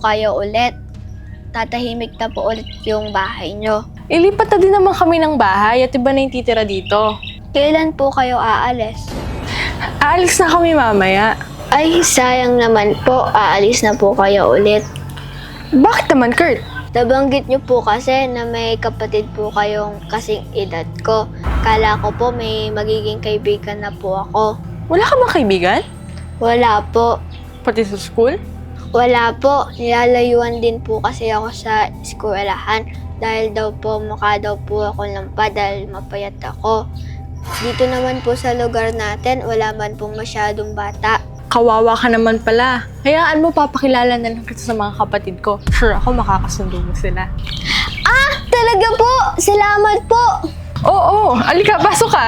kayo ulit. Tatahimik na po ulit yung bahay nyo. Ilipat na din naman kami ng bahay at iba na yung titira dito. Kailan po kayo aalis? Aalis na kami mamaya. Ay, sayang naman po. Aalis na po kayo ulit. Bakit naman, Kurt? Nabanggit nyo po kasi na may kapatid po kayong kasing edad ko. Kala ko po may magiging kaibigan na po ako. Wala ka bang kaibigan? Wala po. Pati sa school? Wala po. Nilalayuan din po kasi ako sa eskwelahan. Dahil daw po mukha daw po ako lampa dahil mapayat ako. Dito naman po sa lugar natin, wala man pong masyadong bata. Kawawa ka naman pala. Hayaan mo, papakilala na lang kita sa mga kapatid ko. Sure ako, makakasundo mo sila. Ah! Talaga po! Salamat po! Oo, alika, pasok ka.